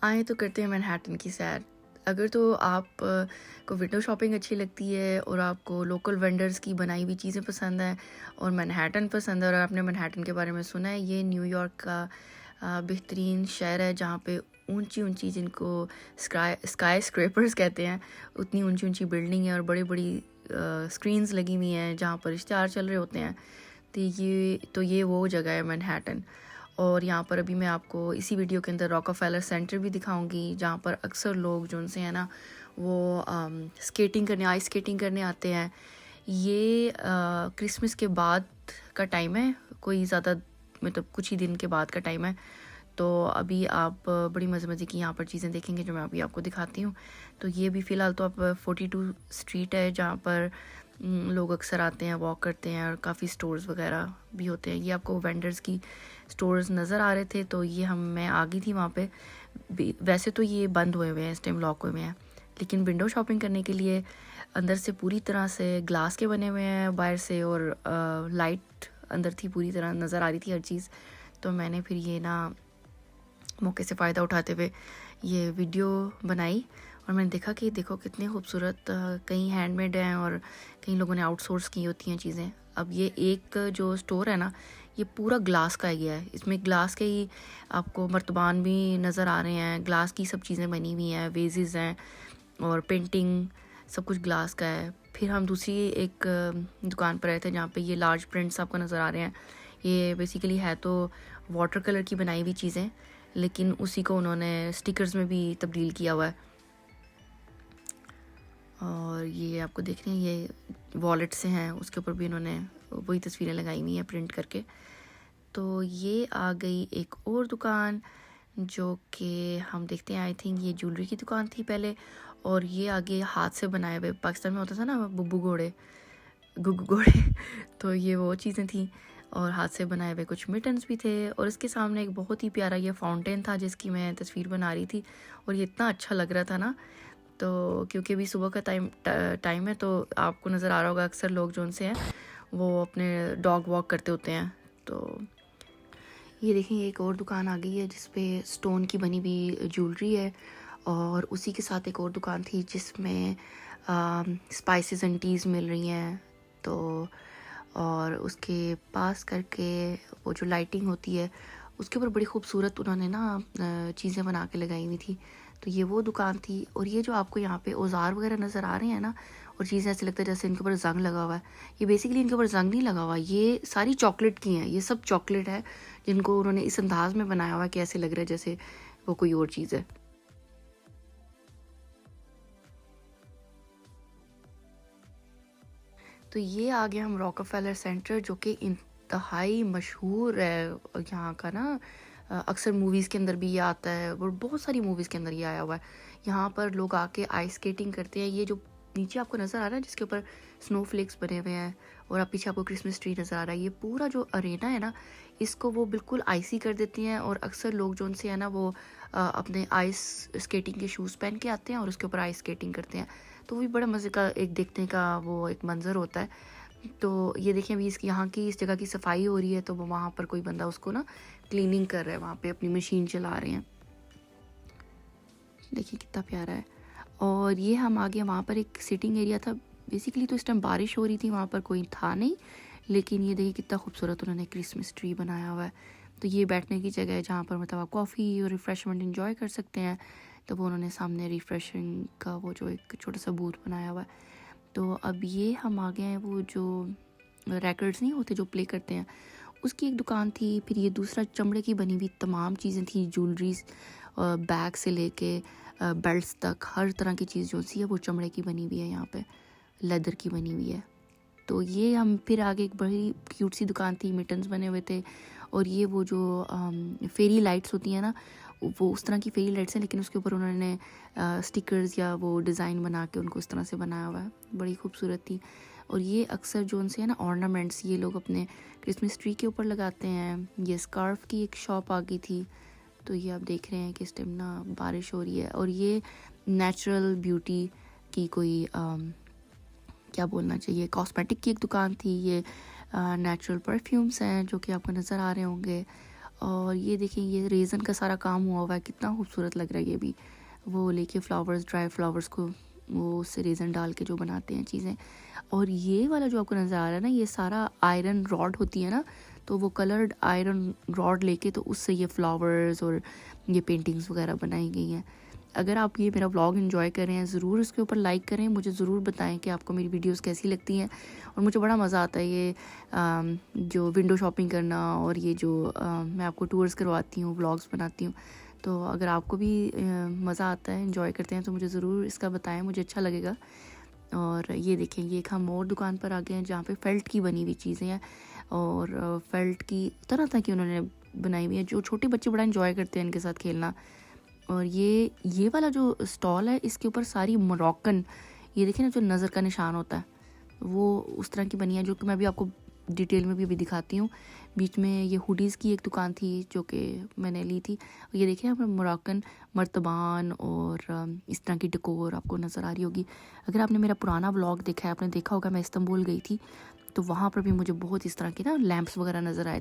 आए तो करते हैं मैनहट्टन की सैर। अगर तो आप को विंडो शॉपिंग अच्छी लगती है और आपको लोकल वेंडर्स की बनाई हुई चीज़ें पसंद हैं और मैनहट्टन पसंद है और आपने मैनहट्टन के बारे में सुना है, ये न्यूयॉर्क का बेहतरीन शहर है जहाँ पे ऊंची ऊंची, जिनको स्काई स्क्रैपर्स कहते हैं, उतनी ऊंची ऊंची बिल्डिंग है और बड़ी बड़ी स्क्रीन्स लगी हुई हैं जहाँ पर इश्तिहार चल रहे होते हैं। तो ये वो जगह है मैनहट्टन। और यहाँ पर अभी मैं आपको इसी वीडियो के अंदर रॉकफेलर सेंटर भी दिखाऊंगी, जहाँ पर अक्सर लोग जो उनसे है ना वो स्केटिंग करने, आइस स्केटिंग करने आते हैं। ये क्रिसमस के बाद का टाइम है, कोई ज़्यादा मतलब कुछ ही दिन के बाद का टाइम है। तो अभी आप बड़ी मज़े मज़े की यहाँ पर चीज़ें देखेंगे जो मैं अभी आपको दिखाती हूँ। तो ये भी फ़िलहाल तो आप 42 स्ट्रीट है जहाँ पर लोग अक्सर आते हैं, वॉक करते हैं और काफ़ी स्टोर्स वगैरह भी होते हैं। ये आपको वेंडर्स की स्टोर्स नज़र आ रहे थे, तो ये मैं आ गई थी वहाँ पे। वैसे तो ये बंद हुए हुए हैं, इस टाइम लॉक हुए हुए हैं, लेकिन विंडो शॉपिंग करने के लिए अंदर से पूरी तरह से ग्लास के बने हुए हैं बाहर से, और लाइट अंदर थी, पूरी तरह नज़र आ रही थी हर चीज़। तो मैंने फिर ये ना मौके से फ़ायदा उठाते हुए ये वीडियो बनाई और मैंने देखा कि देखो कितने खूबसूरत, कहीं हैंडमेड हैं और कई लोगों ने आउटसोर्स की होती हैं चीज़ें। अब ये एक जो स्टोर है ना, ये पूरा ग्लास का गया है, इसमें ग्लास के ही आपको मर्तबान भी नज़र आ रहे हैं, ग्लास की सब चीज़ें बनी हुई हैं, वेजेस हैं और पेंटिंग, सब कुछ ग्लास का है। फिर हम दूसरी एक दुकान पर आए थे जहाँ पे ये लार्ज प्रिंट्स आपको नज़र आ रहे हैं। ये बेसिकली है तो वाटर कलर की बनाई हुई चीज़ें, लेकिन उसी को उन्होंने स्टिकर्स में भी तब्दील किया हुआ है। और ये आपको देख रहे हैं, ये वॉलेट से हैं, उसके ऊपर भी इन्होंने वही तस्वीरें लगाई हुई हैं प्रिंट करके। तो ये आ गई एक और दुकान जो कि हम देखते हैं, आई थिंक ये ज्वेलरी की दुकान थी पहले, और ये आगे हाथ से बनाए हुए, पाकिस्तान में होता था ना बुब्बू घोड़े, गुग्गू घोड़े तो ये वो चीज़ें थी, और हाथ से बनाए हुए कुछ मिटन्स भी थे। और इसके सामने एक बहुत ही प्यारा ये फाउंटेन था जिसकी मैं तस्वीर बना रही थी, और ये इतना अच्छा लग रहा था ना। तो क्योंकि अभी सुबह का टाइम है, तो आपको नज़र आ रहा होगा अक्सर लोग जो उनसे हैं वो अपने डॉग वॉक करते होते हैं। तो ये देखें, एक और दुकान आ गई है जिसपे स्टोन की बनी हुई ज्वेलरी है, और उसी के साथ एक और दुकान थी जिसमें स्पाइसेस एंड टीज़ मिल रही हैं। तो और उसके पास करके वो जो लाइटिंग होती है उसके ऊपर बड़ी खूबसूरत उन्होंने ना चीज़ें बना के लगाई हुई थी। तो ये वो दुकान थी। और ये जो आपको यहाँ पे औजार वगैरह नज़र आ रहे हैं ना, और चीज़ें ऐसे लगता है जैसे इनके ऊपर जंग लगा हुआ है, ये बेसिकली इनके ऊपर जंग नहीं लगा हुआ, ये सारी चॉकलेट की हैं, ये सब चॉकलेट है जिनको उन्होंने इस अंदाज में बनाया हुआ है कि ऐसे लग रहा है जैसे वो कोई और चीज़ है। तो ये आ गया हम रॉकफेलर सेंटर, जो कि इंतहाई मशहूर है यहाँ का ना। अक्सर मूवीज़ के अंदर भी ये आता है और बहुत सारी मूवीज़ के अंदर ये आया हुआ है। यहाँ पर लोग आके आइस स्केटिंग करते हैं। ये जो नीचे आपको नज़र आ रहा है जिसके ऊपर स्नोफ्लेक्स बने हुए हैं, और आप पीछे आपको क्रिसमस ट्री नज़र आ रहा है, ये पूरा जो अरेना है ना, इसको वो बिल्कुल आइसी कर देती हैं। और अक्सर लोग जो उनसे है ना वो अपने आइस स्केटिंग के शूज़ पहन के आते हैं और उसके ऊपर आइस स्केटिंग करते हैं। तो वो भी बड़ा मज़े का एक देखने का वो एक मंज़र होता है। तो ये देखें, अभी इसकी यहाँ की इस जगह की सफाई हो रही है, तो वो वहाँ पर कोई बंदा उसको ना क्लीनिंग कर रहा है, वहाँ पे अपनी मशीन चला रहे हैं। देखिए कितना प्यारा है। और ये हम आ गए, वहाँ पर एक सिटिंग एरिया था। बेसिकली तो इस टाइम बारिश हो रही थी, वहाँ पर कोई था नहीं, लेकिन ये देखिए कितना खूबसूरत उन्होंने क्रिसमस ट्री बनाया हुआ है। तो ये बैठने की जगह है जहाँ पर मतलब आप कॉफ़ी और रिफ़्रेशमेंट इंजॉय कर सकते हैं। तो वो उन्होंने सामने रिफ़्रेशिंग का वो जो एक छोटा सा बूथ बनाया हुआ है। तो अब ये हम आ गए हैं वो जो रैकेट्स नहीं होते जो प्ले करते हैं, उसकी एक दुकान थी। फिर ये दूसरा चमड़े की बनी हुई तमाम चीज़ें थी, ज्वेलरीज, बैग से लेके बेल्ट्स तक, हर तरह की चीज़ जो सी है वो चमड़े की बनी हुई है, यहाँ पे लेदर की बनी हुई है। तो ये हम फिर आगे एक बड़ी क्यूट सी दुकान थी, मिटन्स बने हुए थे। और ये वो जो फेरी लाइट्स होती हैं ना, वो उस तरह की फेरी लाइट्स हैं, लेकिन उसके ऊपर उन्होंने स्टिकर्स या वो डिज़ाइन बना के उनको उस तरह से बनाया हुआ है, बड़ी खूबसूरत थी। और ये अक्सर जो उनसे है ना ऑर्नामेंट्स, ये लोग अपने क्रिसमस ट्री के ऊपर लगाते हैं। ये स्कार्फ की एक शॉप आ गई थी। तो ये आप देख रहे हैं कि इस टाइम ना बारिश हो रही है, और ये नेचुरल ब्यूटी की कोई क्या बोलना चाहिए, कॉस्मेटिक की एक दुकान थी। ये नेचुरल परफ्यूम्स हैं जो कि आपको नज़र आ रहे होंगे। और ये देखें, ये रेज़न का सारा काम हुआ हुआ है, कितना खूबसूरत लग रहा है ये भी। वो लेके फ्लावर्स, ड्राई फ्लावर्स को वो उससे रेज़न डाल के जो बनाते हैं चीज़ें। और ये वाला जो आपको नज़र आ रहा है ना, ये सारा आयरन रॉड होती है ना, तो वो कलर्ड आयरन रॉड लेके तो उससे ये फ्लावर्स और ये पेंटिंग्स वगैरह बनाई गई हैं। अगर आप ये मेरा व्लॉग एंजॉय कर रहे हैं, ज़रूर इसके ऊपर लाइक करें, मुझे ज़रूर बताएं कि आपको मेरी वीडियोस कैसी लगती हैं। और मुझे बड़ा मज़ा आता है ये जो विंडो शॉपिंग करना, और ये जो मैं आपको टूर्स करवाती हूँ, व्लॉग्स बनाती हूँ। तो अगर आपको भी मज़ा आता है, एंजॉय करते हैं, तो मुझे ज़रूर इसका बताएं, मुझे अच्छा लगेगा। और ये देखें, ये एक हम और दुकान पर आ गए हैं जहाँ पे फेल्ट की बनी हुई चीज़ें हैं, और फेल्ट की तरह तरह की उन्होंने बनाई हुई है, जो छोटे बच्चे बड़ा एंजॉय करते हैं इनके साथ खेलना। और ये वाला जो स्टॉल है, इसके ऊपर सारी मोरक्कन, ये देखिए ना, जो नज़र का निशान होता है वो उस तरह की बनी है, जो कि मैं भी आपको डिटेल में भी अभी दिखाती हूँ। बीच में ये हुडीज़ की एक दुकान थी जो कि मैंने ली थी। ये देखिए यहाँ पर मोरक्कन मर्तबान और इस तरह की डेकोर आपको नज़र आ रही होगी। अगर आपने मेरा पुराना व्लॉग देखा है, आपने देखा होगा मैं इस्तांबुल गई थी, तो वहाँ पर भी मुझे बहुत इस तरह के ना लैंप्स वगैरह नज़र आए